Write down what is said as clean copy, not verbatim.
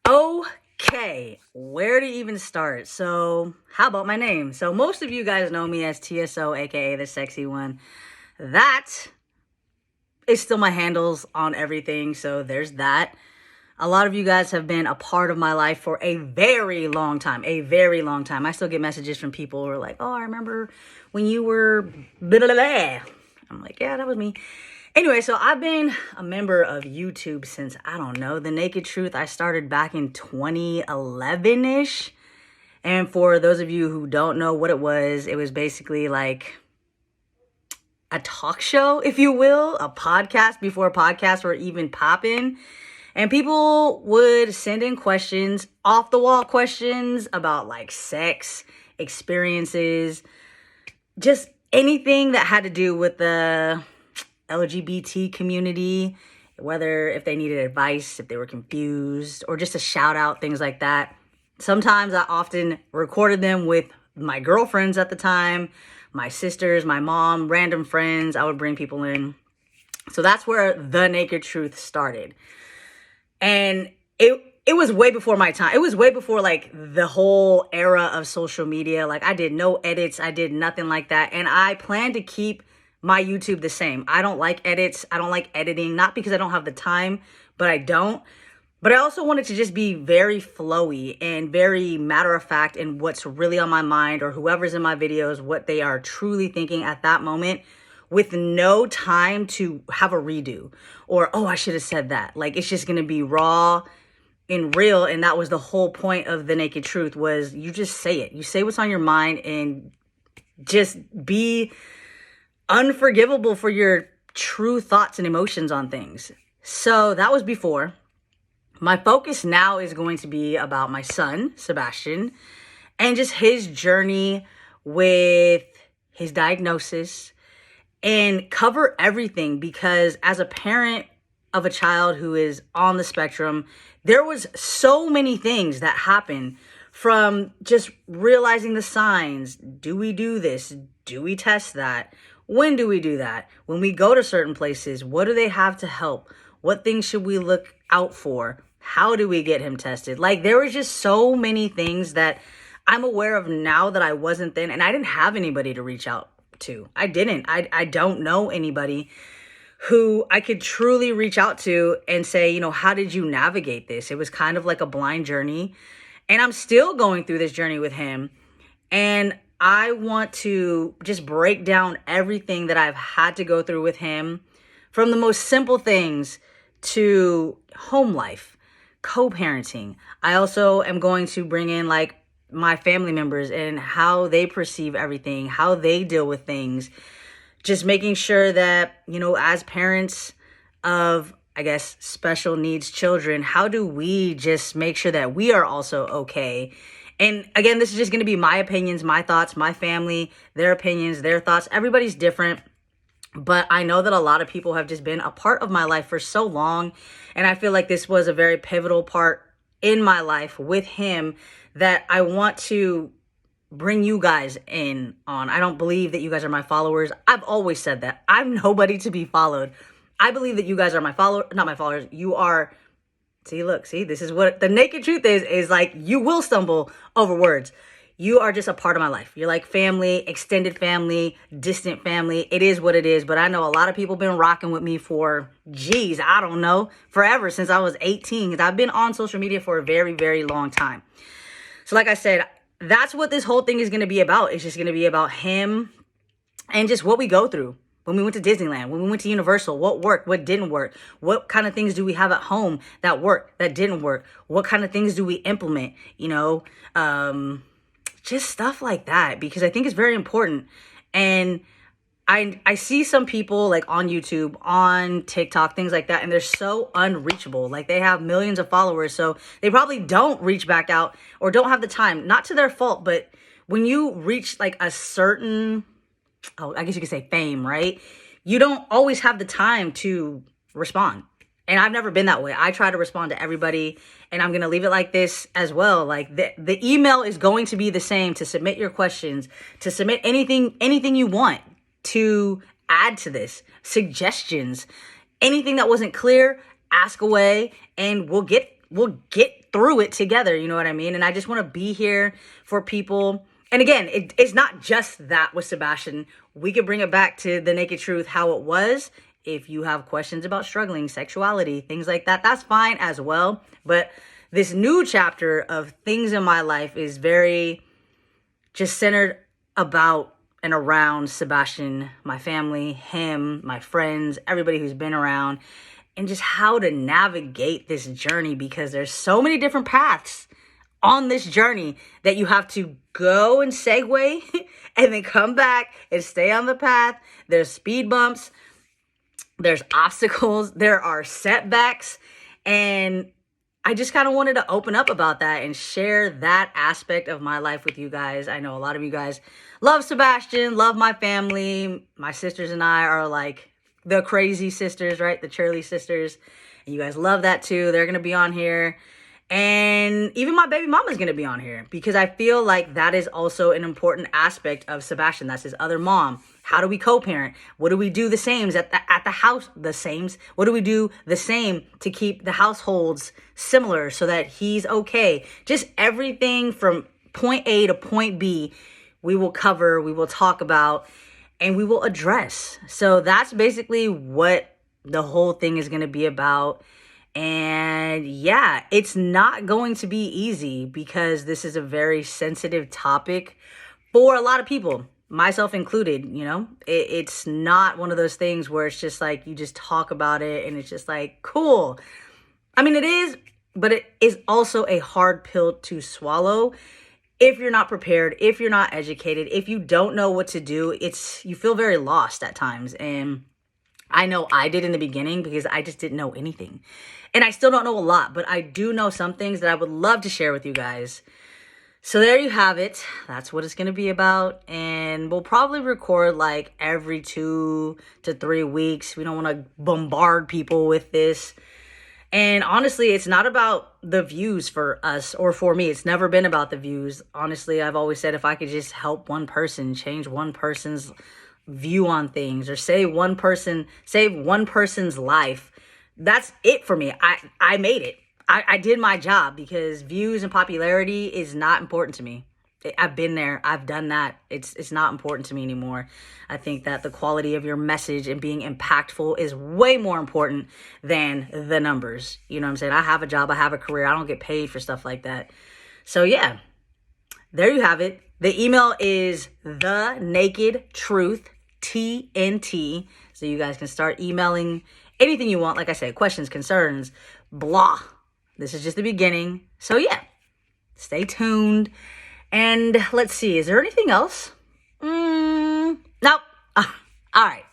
Okay, where to even start? So, how about my name? So, most of you guys know me as TSO, aka the sexy one. That is still my handles on everything, so there's that. A lot of you guys have been a part of my life for a very long time, a very long time. I still get messages from people who are like, oh, I remember when you were blah, blah, blah. I'm like, yeah, that was me. Anyway, so I've been a member of YouTube since, I don't know, The Naked Truth. I started back in 2011-ish. And for those of you who don't know what it was basically like a talk show, if you will, a podcast before podcasts were even popping. And people would send in questions, off the wall questions about like sex, experiences, just anything that had to do with the LGBT community, whether if they needed advice, if they were confused, or just a shout out, things like that. Sometimes I often recorded them with my girlfriends at the time, my sisters, my mom, random friends. I would bring people in. So that's where The Naked Truth started. And it was way before my time. It was way before like the whole era of social media. Like I did no edits. I did nothing like that. And I plan to keep my YouTube the same. I don't like edits. I don't like editing, not because I don't have the time, but I don't. But I also wanted to just be very flowy and very matter of fact in what's really on my mind, or whoever's in my videos, what they are truly thinking at that moment, with no time to have a redo or, oh, I should have said that. Like, it's just going to be raw and real. And that was the whole point of The Naked Truth, was you just say it. You say what's on your mind and just be unforgivable for your true thoughts and emotions on things. So that was before. My focus now is going to be about my son, Sebastian, and just his journey with his diagnosis, and cover everything, because as a parent of a child who is on the spectrum, there was so many things that happen, from just realizing the signs. Do we do this? Do we test that? When do we do that? When we go to certain places, what do they have to help? What things should we look out for? How do we get him tested? Like, there was just so many things that I'm aware of now that I wasn't then, and I didn't have anybody to reach out to. I didn't. I don't know anybody who I could truly reach out to and say, you know, how did you navigate this? It was kind of like a blind journey, and I'm still going through this journey with him. And I want to just break down everything that I've had to go through with him, from the most simple things to home life, co-parenting. I also am going to bring in like my family members and how they perceive everything, how they deal with things. Just making sure that, you know, as parents of, I guess, special needs children, how do we just make sure that we are also okay? And again, this is just going to be my opinions, my thoughts, my family, their opinions, their thoughts. Everybody's different. But I know that a lot of people have just been a part of my life for so long. And I feel like this was a very pivotal part in my life with him that I want to bring you guys in on. I don't believe that you guys are my followers. I've always said that. I'm nobody to be followed. I believe that you guys are my followers, not my followers. You are, see, this is what the naked truth is like, you will stumble over words. You are just a part of my life. You're like family, extended family, distant family. It is what it is. But I know a lot of people been rocking with me for, I don't know, forever, since I was 18. Because I've been on social media for a very, very long time. So like I said, that's what this whole thing is going to be about. It's just going to be about him and just what we go through. When we went to Disneyland, when we went to Universal, what worked, what didn't work? What kind of things do we have at home that worked, that didn't work? What kind of things do we implement? You know, just stuff like that, because I think it's very important. And I see some people like on YouTube, on TikTok, things like that, and they're so unreachable. Like, they have millions of followers, so they probably don't reach back out or don't have the time. Not to their fault, but when you reach like a certain, I guess you could say fame, right? You don't always have the time to respond. And I've never been that way. I try to respond to everybody, and I'm going to leave it like this as well. Like, the email is going to be the same to submit your questions, to submit anything you want to add to this, suggestions, anything that wasn't clear, ask away, and we'll get get through it together. You know what I mean? And I just want to be here for people. And again, it's not just that with Sebastian. We could bring it back to the naked truth, how it was. If you have questions about struggling, sexuality, things like that, that's fine as well. But this new chapter of things in my life is very just centered about and around Sebastian, my family, him, my friends, everybody who's been around, and just how to navigate this journey, because there's so many different paths on this journey that you have to go and segue and then come back and stay on the path. There's speed bumps, there's obstacles, there are setbacks, and I just kind of wanted to open up about that and share that aspect of my life with you guys. I know a lot of you guys love Sebastian, love my family. My sisters and I are like the crazy sisters, right? The Churley sisters. And you guys love that too. They're going to be on here. And even my baby mama's going to be on here, because I feel like that is also an important aspect of Sebastian. That's his other mom. How do we co-parent? What do we do the same at the house? The same. What do we do the same to keep the households similar so that he's okay? Just everything from point A to point B, we will cover, we will talk about, and we will address. So that's basically what the whole thing is going to be about. And yeah, it's not going to be easy, because this is a very sensitive topic for a lot of people, myself included. You know, it's not one of those things where it's just like you just talk about it and it's just like, cool. I mean, it is, but it is also a hard pill to swallow if you're not prepared, if you're not educated, if you don't know what to do. You feel very lost at times. And I know I did in the beginning, because I just didn't know anything. And I still don't know a lot, but I do know some things that I would love to share with you guys. So there you have it. That's what it's going to be about. And we'll probably record like every 2 to 3 weeks. We don't want to bombard people with this. And honestly, it's not about the views for us or for me. It's never been about the views. Honestly, I've always said if I could just help one person, change one person's view on things, or save one person's life, that's it for me. I made it. I did my job, because views and popularity is not important to me. I've been there. I've done that. It's not important to me anymore. I think that the quality of your message and being impactful is way more important than the numbers. You know what I'm saying? I have a job. I have a career. I don't get paid for stuff like that. So yeah, there you have it. The email is TheNakedTruthTNT. So you guys can start emailing anything you want. Like I said, questions, concerns, blah. This is just the beginning. So yeah, stay tuned. And let's see, is there anything else? Nope. All right.